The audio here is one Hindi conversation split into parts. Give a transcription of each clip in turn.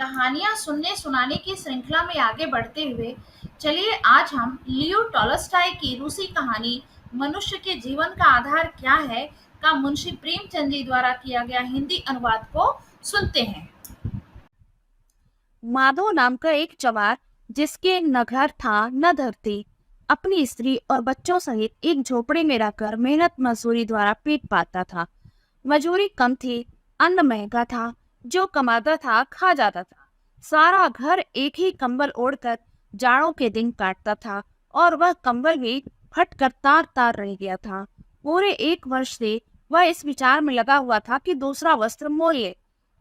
कहानियाँ सुनने सुनाने की श्रृंखला में आगे बढ़ते हुए चलिए आज हम लियो टॉलस्टॉय की रूसी कहानी मनुष्य के जीवन का आधार क्या है का मुंशी प्रेमचंद जी द्वारा किया गया हिंदी अनुवाद को सुनते हैं। माधव नाम का एक चमार, जिसके न घर था न धरती, अपनी स्त्री और बच्चों सहित एक झोपड़ी में रहकर मेहनत मजदूरी द्वारा पेट पालता था। मजूरी कम थी, अन्न महंगा था, जो कमाता था खा जाता था। सारा घर एक ही कंबल ओढ़कर जाड़ों के दिन काटता था और वह कंबल भी फट कर तार तार रह गया था। पूरे एक वर्ष से वह इस विचार में लगा हुआ था कि दूसरा वस्त्र मोल ले।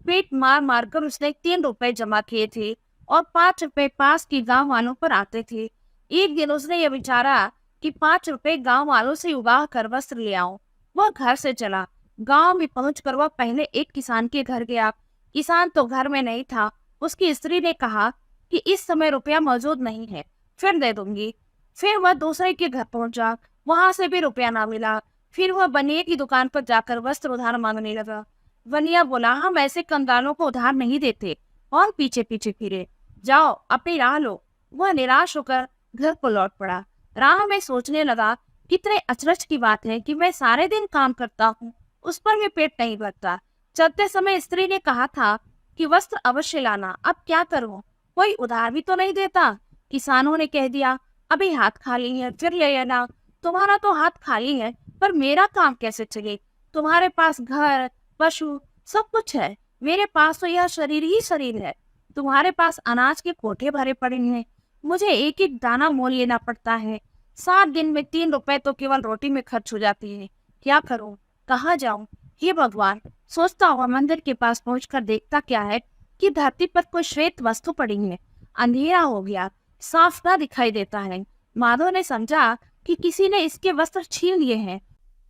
पेट मार मार कर उसने 3 रुपए जमा किए थे और 5 रुपए पास के गांव वालों पर आते थे। एक दिन उसने यह विचारा कि 5 रुपए गांव वालों से उगाह कर वस्त्र ले आऊं। वह घर से चला। गांव में पहुंचकर वह पहले एक किसान के घर गया। किसान तो घर में नहीं था। उसकी स्त्री ने कहा कि इस समय रुपया मौजूद नहीं है, फिर दे दूंगी। फिर वह दूसरे के घर पहुंचा, वहां से भी रुपया ना मिला। फिर वह बनिए की दुकान पर जाकर वस्त्र उधार मांगने लगा। वनिया बोला, हम ऐसे कंगालों को उधार नहीं देते। और पीछे पीछे फिरे, जाओ अपनी राह लो। वह निराश होकर घर को लौट पड़ा। राह में सोचने लगा, कितने अचरज की बात है कि मैं सारे दिन काम करता हूँ, उस पर भी पेट नहीं भरता। चलते समय स्त्री ने कहा था कि वस्त्र अवश्य लाना, अब क्या करूं, कोई उधार भी तो नहीं देता। किसानों ने कह दिया, अभी हाथ खाली है, फिर ले लेना। तुम्हारा तो हाथ खाली है, पर मेरा काम कैसे चले? तुम्हारे पास घर पशु सब कुछ है, मेरे पास तो यह शरीर ही शरीर है। तुम्हारे पास अनाज के कोठे भरे पड़े हैं, मुझे एक एक दाना मोल लेना पड़ता है। 7 दिन में 3 रुपए तो केवल रोटी में खर्च हो जाती है। क्या करूं, कहाँ जाऊं? हे भगवान, सोचता हुआ मंदिर के पास पहुंचकर देखता क्या है कि धरती पर कोई श्वेत वस्तु पड़ी है। अंधेरा हो गया, साफ ना दिखाई देता है। माधव ने समझा कि किसी ने इसके वस्त्र छीन लिए हैं।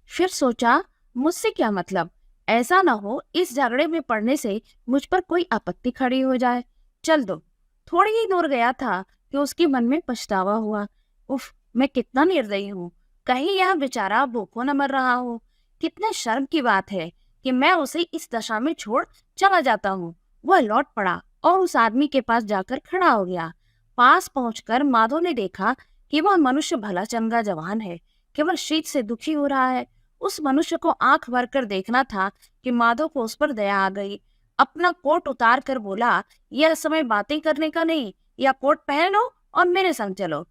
फिर सोचा, मुझसे क्या मतलब? ऐसा ना हो इस झगड़े में पड़ने से मुझ पर कोई आपत्ति खड़ी हो जाए। चल दो। थोड़ी ही दूर गया था कि उसके मन में पछतावा हुआ। उफ, मैं कितना निर्दयी हूँ। कहीं यह बेचारा भूखों न मर रहा हो। कितने शर्म की बात है कि मैं उसे इस दशा में छोड़ चला जाता हूँ। वह लौट पड़ा और उस आदमी के पास जाकर खड़ा हो गया। पास पहुंचकर माधव ने देखा कि वह मनुष्य भला चंगा जवान है, केवल शीत से दुखी हो रहा है। उस मनुष्य को आंख भर कर देखना था कि माधव को उस पर दया आ गई। अपना कोट उतार कर बोला, यह समय बातें करने का नहीं, या कोट पहन लो और मेरे संग चलो।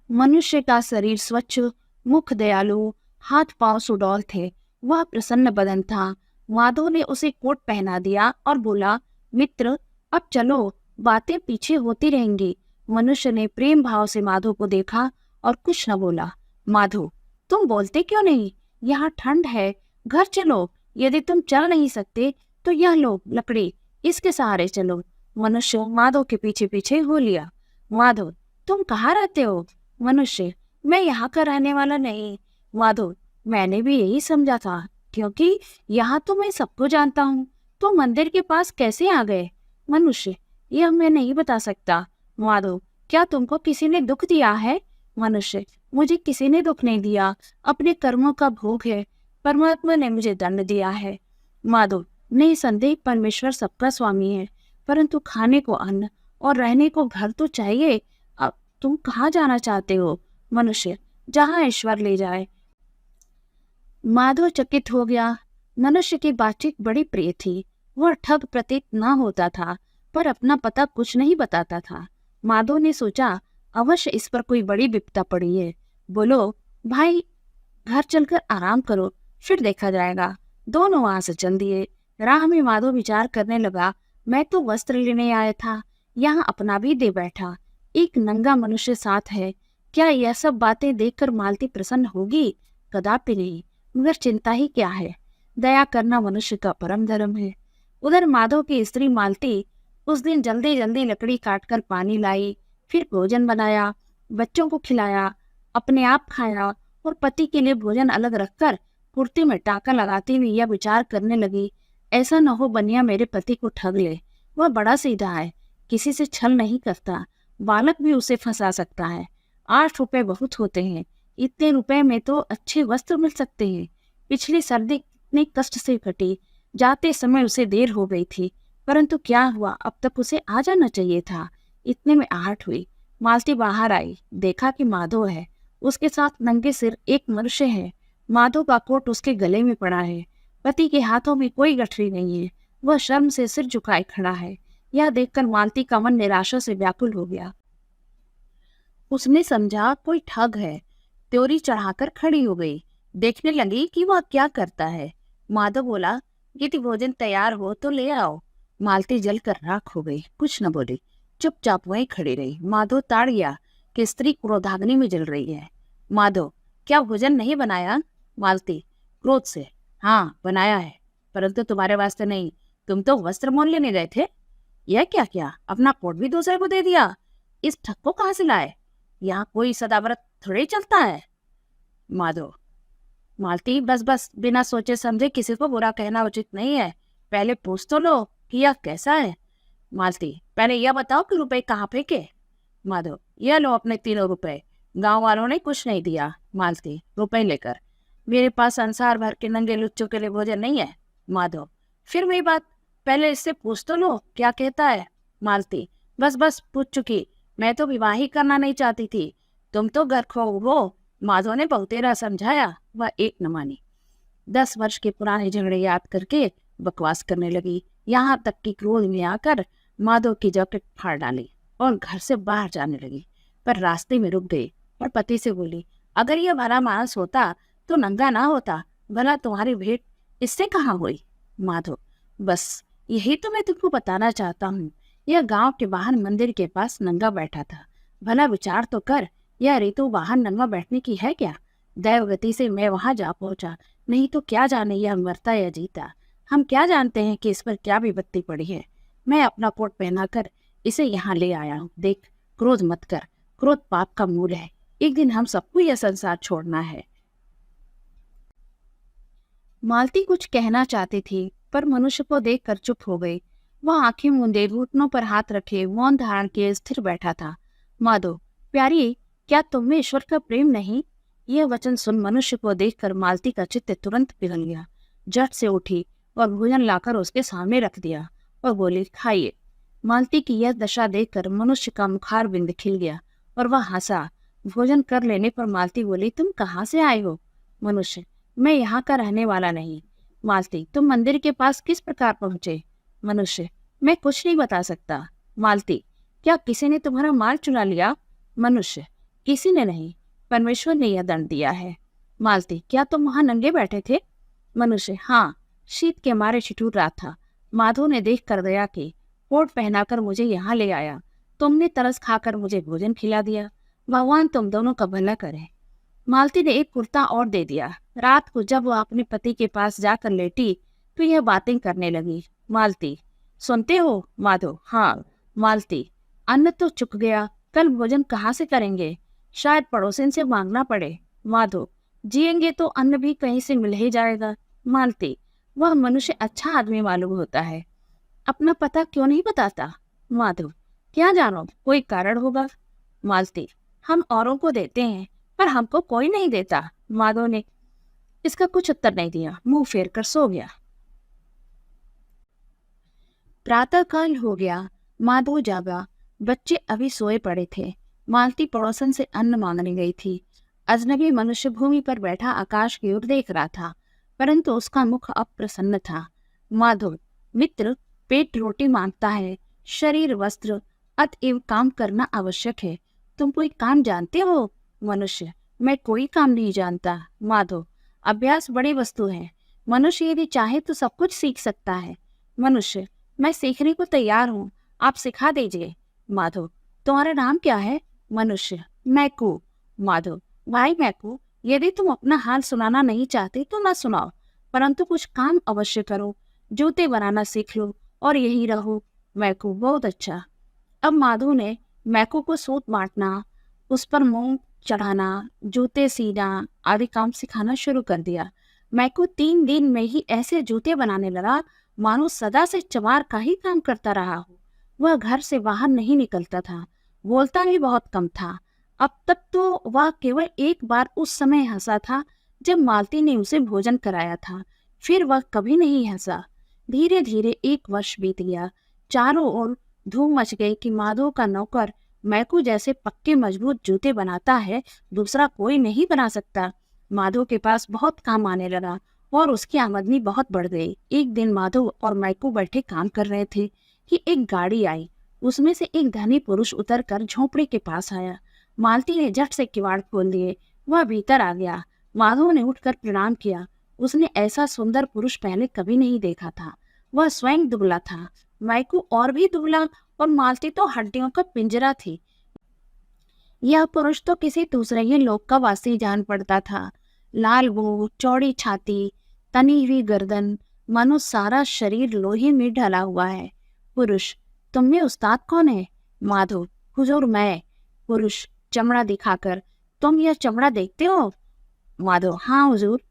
मनुष्य का शरीर स्वच्छ, मुख दयालु, हाथ पांव सुडौल थे। वह प्रसन्न बदन था। माधव ने उसे कोट पहना दिया और बोला, मित्र अब चलो, बातें पीछे होती रहेंगी। मनुष्य ने प्रेम भाव से माधव को देखा और कुछ न बोला। माधव, तुम बोलते क्यों नहीं? यहाँ ठंड है, घर चलो। यदि तुम चल नहीं सकते तो यह लो लकड़ी, इसके सहारे चलो। मनुष्य माधव के पीछे पीछे हो लिया। माधव, तुम कहाँ रहते हो? मनुष्य, मैं यहाँ का रहने वाला नहीं। माधव, मैंने भी यही समझा था, क्योंकि यहाँ तो मैं सबको जानता हूँ। तो मंदिर के पास कैसे आ गए? मनुष्य, यह मैं नहीं बता सकता। माधव, क्या तुमको किसी ने दुख दिया है? मनुष्य, मुझे किसी ने दुख नहीं दिया, अपने कर्मों का भोग है। परमात्मा ने मुझे दंड दिया है। माधव, निसंदेह परमेश्वर सबका स्वामी है, परंतु खाने को अन्न और रहने को घर तो चाहिए। अब तुम कहाँ जाना चाहते हो? मनुष्य, जहाँ ईश्वर ले जाए। माधव चकित हो गया। मनुष्य की बातचीत बड़ी प्रिय थी। वह ठग प्रतीत न होता था, पर अपना पता कुछ नहीं बताता था। माधव ने सोचा, अवश्य इस पर कोई बड़ी विपदा पड़ी है। बोलो, भाई घर चलकर आराम करो, फिर देखा जाएगा। दोनों वहां से चल दिए। राह में माधव विचार करने लगा, मैं तो वस्त्र लेने आया था, यहाँ अपना भी दे बैठा। एक नंगा मनुष्य साथ है। क्या यह सब बातें देखकर मालती प्रसन्न होगी? कदापि नहीं। मगर चिंता ही क्या है, दया करना मनुष्य का परम धर्म है। उधर माधव की स्त्री मालती उस दिन जल्दी जल्दी लकड़ी काटकर पानी लाई, फिर भोजन बनाया, बच्चों को खिलाया, अपने आप खाया और पति के लिए भोजन अलग रखकर कुर्ती में टाका लगाती हुई यह विचार करने लगी, ऐसा न हो बनिया मेरे पति को ठग ले। वह बड़ा सीधा है, किसी से छल नहीं करता। बालक भी उसे फंसा सकता है। 8 रुपए बहुत होते हैं, इतने रुपए में तो अच्छे वस्त्र मिल सकते हैं। पिछली सर्दी कितने कष्ट से कटी, जाते समय उसे देर हो गई थी। परंतु क्या हुआ, अब तक उसे आ जाना चाहिए था। इतने में आहट हुई। मालती बाहर आई, देखा कि माधो है। उसके साथ नंगे सिर एक मनुष्य है। माधो का कोट उसके गले में पड़ा है। पति के हाथों में कोई गठरी नहीं है। वह शर्म से सिर झुकाए खड़ा है। यह देखकर मालती का मन निराशा से व्याकुल हो गया। उसने समझा कोई ठग है। त्योरी चढ़ाकर खड़ी हो गई। देखने लगी कि वह क्या करता है। माधव बोला, यदि भोजन तैयार हो तो ले आओ। मालती जलकर राख हो गई, कुछ न बोली, चुपचाप वहीं खड़ी रही। माधव ताड़ गया कि स्त्री क्रोधाग्नि में जल रही है। माधव, क्या भोजन नहीं बनाया? मालती क्रोध से, हाँ बनाया है, परंतु तुम्हारे वास्ते नहीं। तुम तो वस्त्र मोल लेने गए थे। यह क्या किया? अपना कोट भी दूसरे को दे दिया। इस ठग को कहाँ से लाए? यहाँ कोई सदाव्रत थोड़ी चलता है। माधव, मालती बस बस, बिना सोचे समझे किसी को बुरा कहना उचित नहीं है। पहले पूछ तो लो कि यह कैसा है। मालती, पहले यह बताओ कि रुपए कहाँ फेंके। माधव, यह लो अपने 3 रुपए। गांव वालों ने कुछ नहीं दिया। मालती, रुपए लेकर, मेरे पास संसार भर के नंगे लुच्चों के लिए भोजन नहीं है। माधव, फिर वही बात, पहले इससे पूछ तो लो क्या कहता है। मालती, बस बस, पूछ चुकी। मैं तो विवाह ही करना नहीं चाहती थी, तुम तो घर खो हो। माधव ने बहुतेरा समझाया, वह एक न मानी। 10 वर्ष के पुराने झगड़े याद करके बकवास करने लगी। यहाँ तक कि क्रोध में आकर माधव की जैकेट फाड़ डाली और घर से बाहर जाने लगी। पर रास्ते में रुक गई और पति से बोली, अगर यह भला मानस होता तो नंगा ना होता। भला तुम्हारी भेंट इससे कहाँ हुई? माधव, बस यही तो मैं तुमको बताना चाहता हूँ। यह गांव के बाहर मंदिर के पास नंगा बैठा था। भला विचार तो कर, यह ऋतु बाहर नंगा बैठने की है क्या? दैवगति से मैं वहां जा पहुंचा, नहीं तो क्या जाने यह मरता या जीता। हम क्या जानते हैं कि इस पर क्या विपत्ति पड़ी है। मैं अपना कोट पहनाकर इसे यहाँ ले आया हूँ। देख, क्रोध मत कर, क्रोध पाप का मूल है। एक दिन हम सबको यह संसार छोड़ना है। मालती कुछ कहना चाहती थी, पर मनुष्य को देखकर चुप हो गई। वह आंखें मूंदे, घुटनों पर हाथ रखे, मौन धारण किए स्थिर बैठा था। माधो, प्यारी, क्या तुम में ईश्वर का प्रेम नहीं? यह वचन सुन मनुष्य को देखकर मालती का चित्त तुरंत पिघल गया। झट से उठी और भोजन लाकर उसके सामने रख दिया और बोली, खाइए। मालती की यह दशा देखकर मनुष्य का मुखार बिंद खिल गया और वह हंसा। भोजन कर लेने पर मालती बोली, तुम कहाँ से आए हो? मनुष्य, मैं यहाँ का रहने वाला नहीं। मालती, तुम मंदिर के पास किस प्रकार पहुंचे? मनुष्य, मैं कुछ नहीं बता सकता। मालती, क्या किसी ने तुम्हारा माल चुरा लिया? मनुष्य, किसी ने नहीं, परमेश्वर ने यह दंड दिया है। मालती, क्या तुम वहां नंगे बैठे थे? मनुष्य, हाँ, शीत के मारे ठिठुर रहा था। माधो ने देख कर दया की, कोट पहनाकर मुझे यहाँ ले आया। तुमने तरस खाकर मुझे भोजन खिला दिया। भगवान तुम दोनों का भला करे। मालती ने एक कुर्ता और दे दिया। रात को जब वह अपने पति के पास जाकर लेटी तो यह बातें करने लगी। मालती, सुनते हो? माधो, हाँ। मालती, अन्न तो चुक गया, कल भोजन कहाँ से करेंगे? शायद पड़ोसन से मांगना पड़े। माधो, जिएंगे तो अन्न भी कहीं से मिल ही जाएगा। मालती, वह मनुष्य अच्छा आदमी मालूम होता है, अपना पता क्यों नहीं बताता? माधव, क्या जानो, कोई कारण होगा। मालती, हम औरों को देते हैं पर हमको कोई नहीं देता। माधव ने इसका कुछ उत्तर नहीं दिया, मुंह फेर कर सो गया। प्रातःकाल हो गया। माधव जागा। बच्चे अभी सोए पड़े थे। मालती पड़ोसन से अन्न मांगने गई थी। अजनबी मनुष्य भूमि पर बैठा आकाश की ओर देख रहा था, परंतु उसका मुख अप्रसन्न था। माधव, मित्र पेट रोटी मांगता है, शरीर वस्त्र, अतएव काम करना आवश्यक है। तुम कोई काम जानते हो? मनुष्य, मैं कोई काम नहीं जानता। माधव, अभ्यास बड़ी वस्तु है। मनुष्य यदि चाहे तो सब कुछ सीख सकता है। मनुष्य, मैं सीखने को तैयार हूँ, आप सिखा दीजिए। माधव, तुम्हारा नाम क्या है? मनुष्य, मैकू। माधव, भाई मैकू, यदि तुम अपना हाल सुनाना नहीं चाहते तो ना सुनाओ, परंतु कुछ काम अवश्य करो। जूते बनाना सीख लो और यही रहो। मैकू, बहुत अच्छा। अब माधव ने मैकू को सूत बांटना, उस पर मूंग चढ़ाना, जूते सीना आदि काम सिखाना शुरू कर दिया। मैकू 3 दिन में ही ऐसे जूते बनाने लगा मानो सदा से चमार का ही काम करता रहा हो। वह घर से बाहर नहीं निकलता था, बोलता भी बहुत कम था। अब तक तो वह केवल एक बार उस समय हंसा था जब मालती ने उसे भोजन कराया था, फिर वह कभी नहीं हंसा। धीरे धीरे 1 वर्ष बीत गया। चारों ओर धूम मच गई कि माधव का नौकर मैकू जैसे पक्के मजबूत जूते बनाता है, दूसरा कोई नहीं बना सकता। माधव के पास बहुत काम आने लगा और उसकी आमदनी बहुत बढ़ गई। एक दिन माधव और मैकू बैठे काम कर रहे थे कि एक गाड़ी आई। उसमें से एक धनी पुरुष उतरकर झोपड़ी के पास आया। मालती ने झट से किवाड़ खोल दिए। वह भीतर आ गया। माधव ने उठकर प्रणाम किया। उसने ऐसा सुंदर पुरुष पहले कभी नहीं देखा था। वह स्वयं दुबला था, मैकू और भी दुबला, और मालती तो हड्डियों का पिंजरा थी। यह पुरुष तो किसी दूसरे ही लोक का वासी जान पड़ता था। लाल मुंह, चौड़ी छाती, तनी हुई गर्दन, मानो सारा शरीर लोहे में ढला हुआ है। पुरुष: तुम में उस्ताद कौन है? माधव: हुजूर मैं। पुरुष चमड़ा दिखाकर: तुम यह चमड़ा देखते हो? माधव: हाँ हुजूर।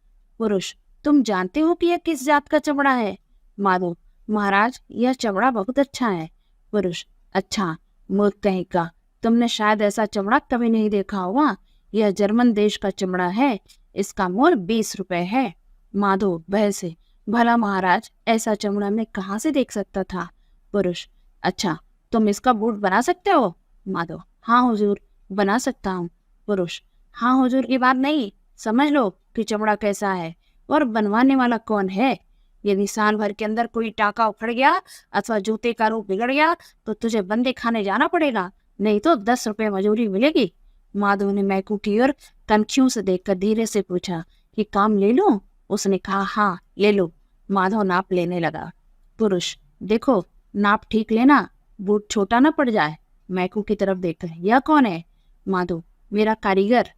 पुरुष: तुम जानते हो कि यह किस जात का चमड़ा है? माधव: महाराज, यह चमड़ा बहुत अच्छा है। पुरुष: अच्छा, मूर्ख कहीं का, तुमने शायद ऐसा चमड़ा कभी नहीं देखा होगा। यह जर्मन देश का चमड़ा है। इसका मोल 20 रुपए है। माधव भय से: भला महाराज, ऐसा चमड़ा मैं कहाँ से देख सकता था? पुरुष: अच्छा, तुम इसका बूट बना सकते हो? माधव: हाँ हुजूर, बना सकता हूँ। पुरुष: हाँ हुजूर की बात नहीं, समझ लो कि चमड़ा कैसा है और बनवाने वाला कौन है। यदि साल भर के अंदर कोई टाका उखड़ गया अथवा जूते का रूप बिगड़ गया तो तुझे बंदे खाने जाना पड़ेगा, नहीं तो 10 रुपए मजूरी मिलेगी। माधव ने मैकू की ओर कनखियों से देखकर धीरे से पूछा कि काम ले लूं? उसने कहा हाँ ले लो। माधव नाप लेने लगा। पुरुष: देखो, नाप ठीक लेना, बूट छोटा ना पड़ जाए। मैकू की तरफ देखकर: यह कौन है? माधव: मेरा कारीगर।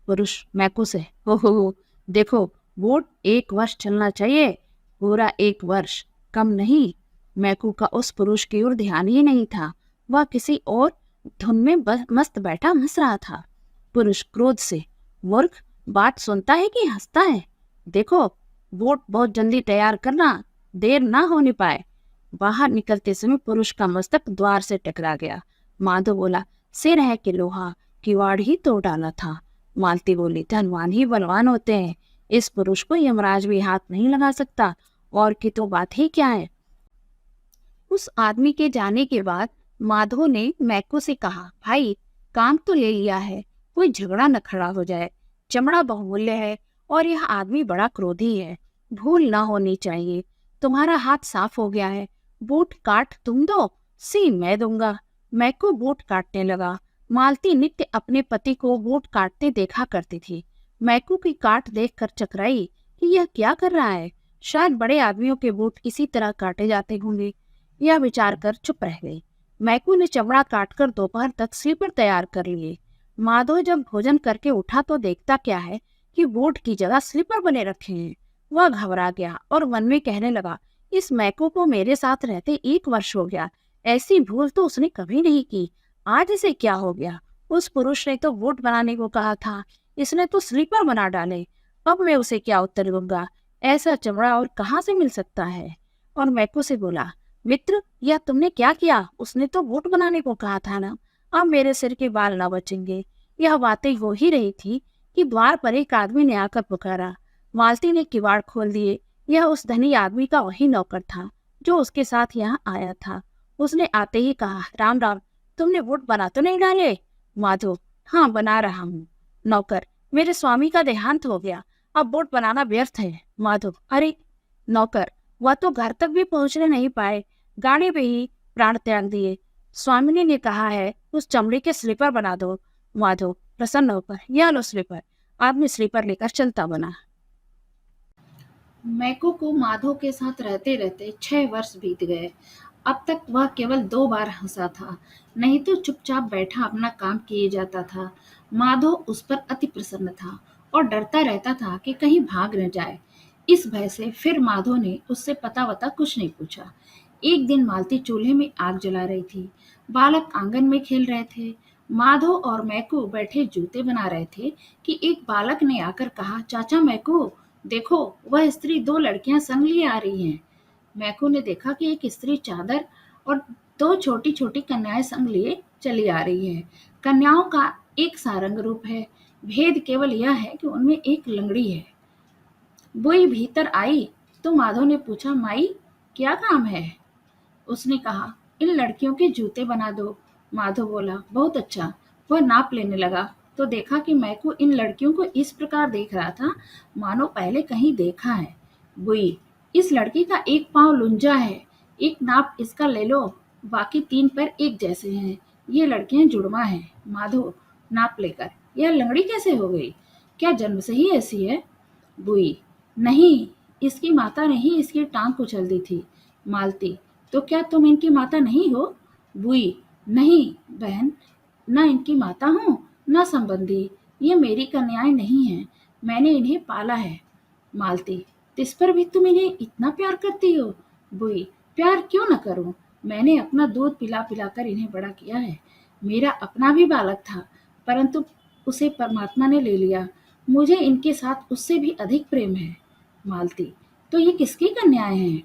पुरुष मैकू से: हो, देखो, बूट 1 वर्ष चलना चाहिए, पूरा 1 वर्ष, कम नहीं। मैकू का उस पुरुष की ओर ध्यान ही नहीं था। वह किसी और धुन में मस्त बैठा हंस रहा था। पुरुष क्रोध से: मूर्ख, बात सुनता है कि हंसता है? देखो, बूट बहुत जल्दी तैयार करना, देर ना होने पाए। बाहर निकलते समय पुरुष का मस्तक द्वार से टकरा गया। माधव बोला: सिर है कि लोहा, किवाड़ ही तोड़ डाला था। मालती बोली: धनवान ही बलवान होते हैं, इस पुरुष को यमराज भी हाथ नहीं लगा सकता, और की तो बात ही क्या है। उस आदमी के जाने के बाद माधव ने मैको से कहा: भाई, काम तो ले लिया है, कोई झगड़ा न खड़ा हो जाए। चमड़ा बहुमूल्य है और यह आदमी बड़ा क्रोधी है, भूल ना होनी चाहिए। तुम्हारा हाथ साफ हो गया है, बूट काट तुम दो, सी मैं दूंगा। मैको बूट काटने लगा। मालती नित्य अपने पति को बूट काटते देखा करती थी। मैको की काट देखकर चकराई कि यह क्या कर रहा है। शायद बड़े आदमियों के बूट इसी तरह काटे जाते होंगे। यह विचार कर चुप रह गई। मैकू ने चमड़ा काटकर दोपहर तक स्लीपर तैयार कर लिए। माधव जब भोजन करके उठा तो देखता क्या है कि बूट की जगह स्लीपर बने रखे हैं। वह घबरा गया और मन में कहने लगा: इस मैकू को मेरे साथ रहते 1 वर्ष हो गया, ऐसी भूल तो उसने कभी नहीं की, आज इसे क्या हो गया? उस पुरुष ने तो बूट बनाने को कहा था, इसने तो स्लीपर बना डाले। अब मैं उसे क्या उत्तर दूंगा? ऐसा चमड़ा और कहाँ से मिल सकता है? और मैकू से बोला: मित्र, यह तुमने क्या किया? उसने तो बूट बनाने को कहा था ना, अब मेरे सिर के बाल ना बचेंगे। यह बातें हो ही रही थी कि द्वार पर एक आदमी ने आकर पुकारा। मालती ने किवाड़ खोल दिए। यह उस धनी आदमी का वही नौकर था जो उसके साथ यहाँ आया था। उसने आते ही कहा: राम राम, तुमने बूट बना तो नहीं डाले? माधव: हाँ, बना रहा हूँ। नौकर: मेरे स्वामी का देहांत हो गया, अब बूट बनाना व्यर्थ है। माधव: अरे! नौकर: वह तो घर तक भी पहुंचने नहीं पाए, गाड़ी पे ही प्राण त्याग दिए। स्वामिनी ने कहा है उस चमड़े के स्लीपर बना दो। माधव प्रसन्न होकर: यह लो स्लीपर। आदमी स्लीपर लेकर चलता बना। मैको को माधव के साथ रहते रहते 6 वर्ष बीत गए। अब तक वह केवल 2 बार हंसा था, नहीं तो चुपचाप बैठा अपना काम किए जाता था। माधव उस पर अति प्रसन्न था और डरता रहता था कि कहीं भाग न जाए। इस भय से फिर माधव ने उससे पता वता कुछ नहीं पूछा। एक दिन मालती चूल्हे में आग जला रही थी, बालक आंगन में खेल रहे थे। माधव और मैको बैठे जूते बना रहे थे कि एक बालक ने आकर कहा: चाचा मैको, देखो, वह स्त्री 2 लड़कियां संग लिए आ रही हैं। मैको ने देखा कि एक स्त्री चादर और 2 छोटी छोटी कन्याएं संग लिए चली आ रही है। कन्याओं का एक सा रंग रूप है, भेद केवल यह है कि उनमें एक लंगड़ी है। बुई भीतर आई तो माधव ने पूछा: माई, क्या काम है? उसने कहा: इन लड़कियों के जूते बना दो। माधव बोला, बहुत अच्छा। वह नाप लेने लगा तो देखा कि मैकू इन लड़कियों को इस प्रकार देख रहा था मानो पहले कहीं देखा है। बुई, इस लड़की का एक पाँव लुंजा है, एक नाप इसका ले लो, बाकी 3 पैर एक जैसे हैं। ये लड़कियां जुड़वा हैं। माधव नाप लेकर, यह लंगड़ी कैसे हो गई? क्या जन्म से ही ऐसी है? बुई, नहीं, इसकी माता ने ही इसकी टांग कुचल दी थी। मालती, तो क्या तुम इनकी माता नहीं हो? बुई, नहीं बहन, न इनकी माता हूँ न संबंधी। ये मेरी कन्याएं नहीं हैं, मैंने इन्हें पाला है। मालती, तिस पर भी तुम इन्हें इतना प्यार करती हो? बुई, प्यार क्यों न करूं, मैंने अपना दूध पिला पिला कर इन्हें बड़ा किया है। मेरा अपना भी बालक था, परंतु उसे परमात्मा ने ले लिया। मुझे इनके साथ उससे भी अधिक प्रेम है। मालती, तो ये किसकी कन्याएं हैं?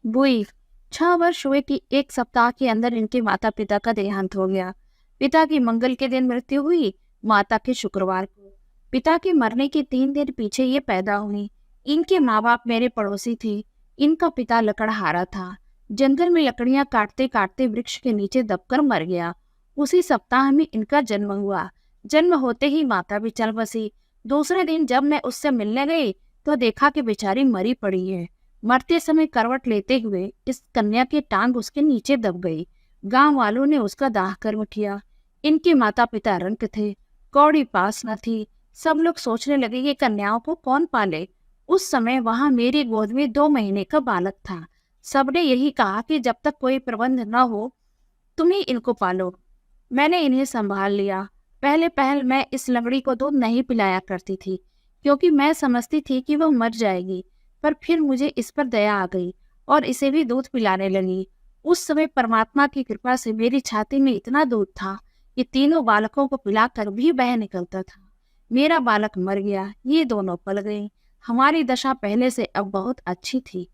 बुई, 6 वर्ष हुए कि 1 सप्ताह के अंदर इनके माता पिता का देहांत हो गया। पिता की मंगल के दिन मृत्यु हुई, माता के शुक्रवार को। पिता के मरने के 3 दिन पीछे ये पैदा हुई। इनके माँ बाप मेरे पड़ोसी थे। इनका पिता लकड़हारा था। जंगल में लकड़ियां काटते काटते वृक्ष के नीचे दबकर मर गया। उसी सप्ताह में इनका जन्म हुआ। जन्म होते ही माता भी चल बसी। दूसरे दिन जब मैं उससे मिलने गई तो देखा कि बेचारी मरी पड़ी है। मरते समय करवट लेते हुए इस कन्या की टांग उसके नीचे दब गई। गांव वालों ने उसका दाह कर्म किया। इनके माता पिता रंक थे, कौड़ी पास न थी। सब लोग सोचने लगे कि कन्याओं को कौन पाले। उस समय वहां मेरी गोद में 2 महीने का बालक था। सबने यही कहा कि जब तक कोई प्रबंध न हो तुम ही इनको पालो। मैंने इन्हें संभाल लिया। पहले पहल मैं इस लंगड़ी को दूध नहीं पिलाया करती थी, क्योंकि मैं समझती थी कि वह मर जाएगी। पर फिर मुझे इस पर दया आ गई और इसे भी दूध पिलाने लगी। उस समय परमात्मा की कृपा से मेरी छाती में इतना दूध था कि तीनों बालकों को पिलाकर भी बह निकलता था। मेरा बालक मर गया, ये दोनों पल गए। हमारी दशा पहले से अब बहुत अच्छी थी।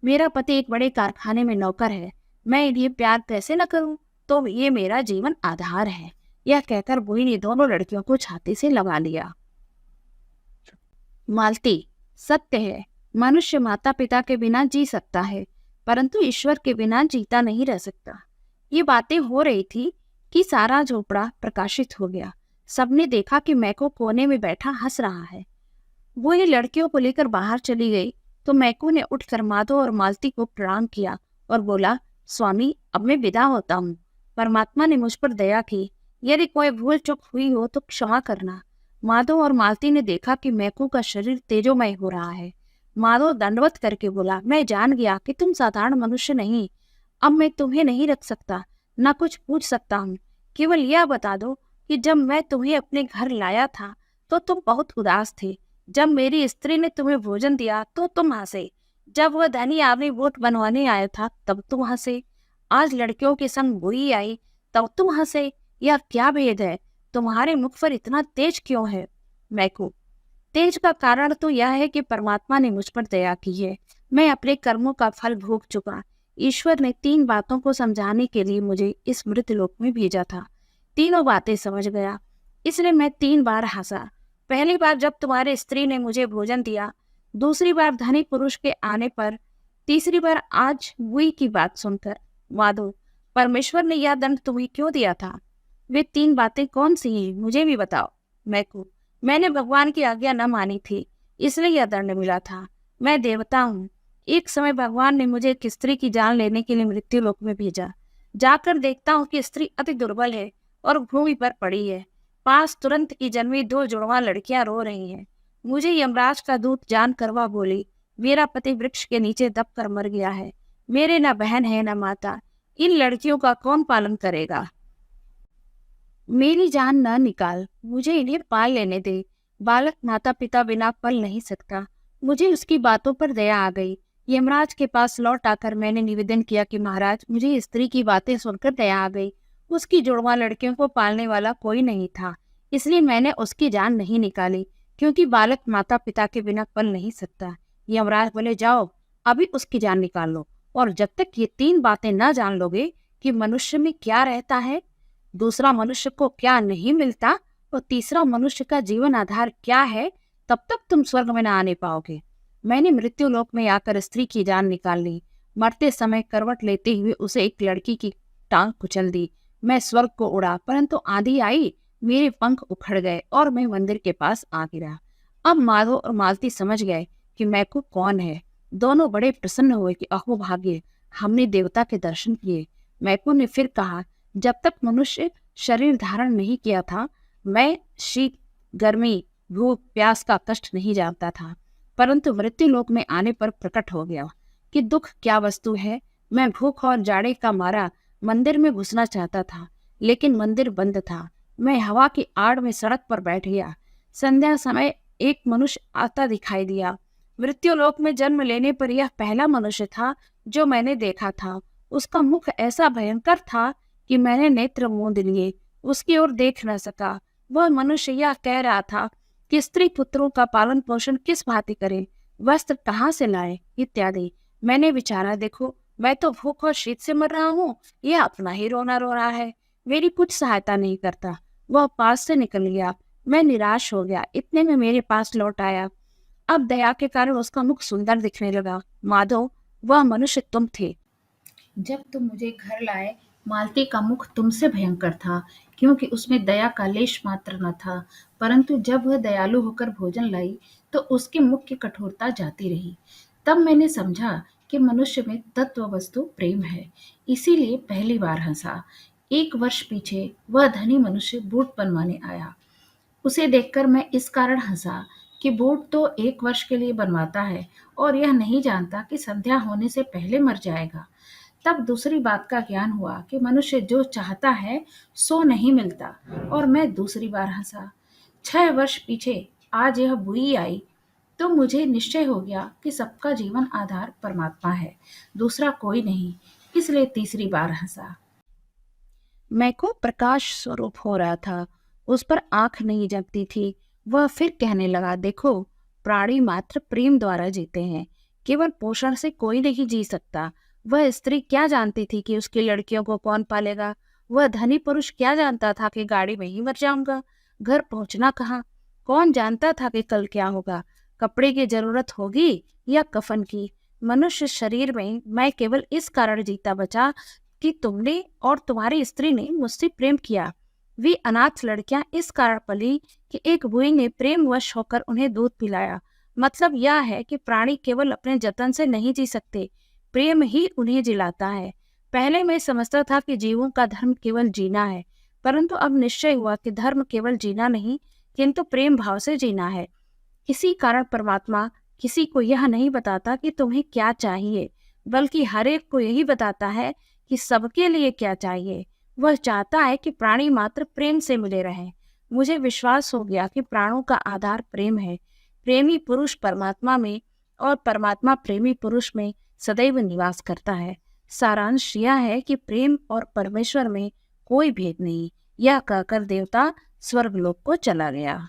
मेरा पति एक बड़े कारखाने में नौकर है। मैं इन्हें प्यार कैसे न करूं? तो ये मेरा जीवन आधार है। यह कहकर बुई ने दोनों लड़कियों को छाती से लगा लिया। मालती, सत्य है, मनुष्य माता पिता के बिना जी सकता है, परंतु ईश्वर के बिना जीता नहीं रह सकता। ये बातें हो रही थी कि सारा झोपड़ा प्रकाशित हो गया। सबने देखा कि मैको कोने में बैठा हंस रहा है। वो ये लड़कियों को लेकर बाहर चली गई तो मैको ने उठकर माधव और मालती को प्रणाम किया और बोला, स्वामी, अब मैं विदा होता हूँ। परमात्मा ने मुझ पर दया की। यदि कोई भूल चूक हुई हो तो क्षमा करना। माधव और मालती ने देखा कि मैको का शरीर तेजोमय हो रहा है। माधव दंडवत करके बोला, मैं जान गया कि तुम साधारण मनुष्य नहीं। अब मैं तुम्हें नहीं रख सकता, न कुछ पूछ सकता हूँ। केवल यह बता दो कि जब मैं तुम्हें अपने घर लाया था तो तुम बहुत उदास थे। जब मेरी स्त्री ने तुम्हें भोजन दिया तो तुम हंसे। जब वह धनी आदमी वोट बनवाने आया था तब तुम हंसे। आज लड़कियों के संग बुई आई तब तुम हंसे। यह क्या भेद है? तुम्हारे मुख पर इतना तेज क्यों है? मैको, तेज का कारण तो यह है कि परमात्मा ने मुझ पर दया की है। मैं अपने कर्मों का फल भोग चुका। ईश्वर ने 3 बातों को समझाने के लिए मुझे इस मृतलोक में भेजा था। तीनों बातें समझ गया, इसलिए मैं 3 बार हंसा। पहली बार जब तुम्हारी स्त्री ने मुझे भोजन दिया, दूसरी बार धनी पुरुष के आने पर, तीसरी बार आज बुई की बात सुनकर। माधो, परमेश्वर ने यह दंड तुम्हें क्यों दिया था? वे 3 बातें कौन सी हैं, मुझे भी बताओ। मैको, मैंने भगवान की आज्ञा न मानी थी, इसलिए यह दंड मिला था। मैं देवता हूँ। एक समय भगवान ने मुझे एक स्त्री की जान लेने के लिए मृत्यु लोक में भेजा। जाकर देखता हूँ कि स्त्री अति दुर्बल है और भूमि पर पड़ी है। पास तुरंत की जन्मी 2 जुड़वा लड़कियां रो रही हैं। मुझे यमराज का दूत जान कर वह बोली, मेरा पति वृक्ष के नीचे दब कर मर गया है। मेरे न बहन है न माता। इन लड़कियों का कौन पालन करेगा? मेरी जान न निकाल, मुझे इन्हें पाल लेने दे। बालक माता पिता बिना पल नहीं सकता। मुझे उसकी बातों पर दया आ गई। यमराज के पास लौट आकर मैंने निवेदन किया कि महाराज, मुझे स्त्री की बातें सुनकर दया आ गई। उसकी जुड़वा लड़कियों को पालने वाला कोई नहीं था, इसलिए मैंने उसकी जान नहीं निकाली, क्योंकि बालक माता पिता के बिना पल नहीं सकता। यमराज बोले, जाओ अभी उसकी जान निकाल लो, और जब तक ये 3 बातें न जान लोगे कि मनुष्य में क्या रहता है, दूसरा मनुष्य को क्या नहीं मिलता, और तीसरा मनुष्य का जीवन आधार क्या है, तब तक तुम स्वर्ग में न आने पाओगे। मैंने मृत्यु लोक में आकर स्त्री की जान निकाल ली। मरते समय करवट लेते हुए उसे एक लड़की की टांग कुचल दी। मैं स्वर्ग को उड़ा, परंतु आंधी आई, मेरे पंख उखड़ गए और मैं मंदिर के पास आ गिरा। अब माधव और मालती समझ गए कि मैको कौन है। दोनों बड़े प्रसन्न हुए कि अहो भाग्य, हमने देवता के दर्शन किए। मैको ने फिर कहा, जब तक मनुष्य शरीर धारण नहीं किया था, मैं शीत, गर्मी, भूख, प्यास का कष्ट नहीं जानता था, परंतु मृत्यु लोक में आने पर प्रकट हो गया कि दुख क्या वस्तु है। मैं भूख और जाड़े का मारा मंदिर में घुसना चाहता था, लेकिन मंदिर बंद था। मैं हवा की आड़ में सड़क पर बैठ गया। संध्या समय एक मनुष्य आता दिखाई दिया। मृत्यु लोक में जन्म लेने पर यह पहला मनुष्य था जो मैंने देखा था। उसका मुख ऐसा भयंकर था कि मैंने नेत्र मूंद लिए, उसकी ओर देख न सका। वह मनुष्य यह कह रहा था कि स्त्री पुत्रों का पालन पोषण किस भांति करे, वस्त्र कहाँ से लाए, इत्यादि। मैंने विचारा, देखो, मैं तो भूख और शीत से मर रहा हूँ, यह अपना ही रोना रो रहा है, मेरी कुछ सहायता नहीं करता। वह पास से निकल गया। मैं निराश हो गया। इतने में मेरे पास लौट आया। अब दया के कारण उसका मुख सुंदर दिखने लगा। माधव, वह मनुष्य तुम थे। जब तुम मुझे घर लाए, मालती का मुख तुमसे भयंकर था, क्योंकि उसमें दया का लेश मात्र न था। परंतु जब वह दयालु होकर भोजन लाई, तो उसके मुख की कठोरता जाती रही। तब मैंने समझा कि मनुष्य में तत्व वस्तु प्रेम है, इसीलिए पहली बार हंसा। 1 वर्ष पीछे वह धनी मनुष्य बूट बनवाने आया। उसे देखकर मैं इस कारण हंसा कि बूट तो 1 वर्ष के लिए बनवाता है और यह नहीं जानता कि संध्या होने से पहले मर जाएगा। तब दूसरी बात का ज्ञान हुआ कि मनुष्य जो चाहता है सो नहीं मिलता, और मैं दूसरी बार हंसा। 6 वर्ष पीछे आज यह बुई आई, तो मुझे निश्चय हो गया कि सबका जीवन आधार परमात्मा है, दूसरा कोई नहीं। इसलिए तीसरी बार हंसा। मैको प्रकाश स्वरूप हो रहा था, उस पर आंख नहीं जमती थी। वह फिर कहने लगा, देखो, प्राणी मात्र प्रेम द्वारा जीते हैं, केवल पोषण से कोई नहीं जी सकता। वह स्त्री क्या जानती थी कि उसकी लड़कियों को कौन पालेगा। वह धनी पुरुष क्या जानता था कि गाड़ी में ही मर जाऊंगा, घर पहुंचना कहाँ। कौन जानता था कि कल क्या होगा, कपड़े की जरूरत होगी या कफन की। मनुष्य शरीर में मैं केवल इस कारण जीता बचा कि तुमने और तुम्हारी स्त्री ने मुझसे प्रेम किया। वे अनाथ लड़कियां इस कारण पली कि एक बुई ने प्रेमवश होकर उन्हें दूध पिलाया। मतलब यह है कि प्राणी केवल अपने जतन से नहीं जी सकते, प्रेम ही उन्हें जिलाता है। पहले मैं समझता था कि जीवों का धर्म केवल जीना है, परंतु अब निश्चय हुआ कि धर्म केवल जीना नहीं, किंतु प्रेम भाव से जीना है। इसी कारण परमात्मा किसी को यह नहीं बताता कि तुम्हें क्या चाहिए, बल्कि हर एक को यही बताता है कि सबके लिए क्या चाहिए। वह चाहता है कि प्राणी मात्र प्रेम से मिले रहें। मुझे विश्वास हो गया कि प्राणों का आधार प्रेम है। प्रेमी पुरुष परमात्मा में और परमात्मा प्रेमी पुरुष में सदैव निवास करता है। सारांश यह है कि प्रेम और परमेश्वर में कोई भेद नहीं। यह कहकर देवता स्वर्गलोक को चला गया।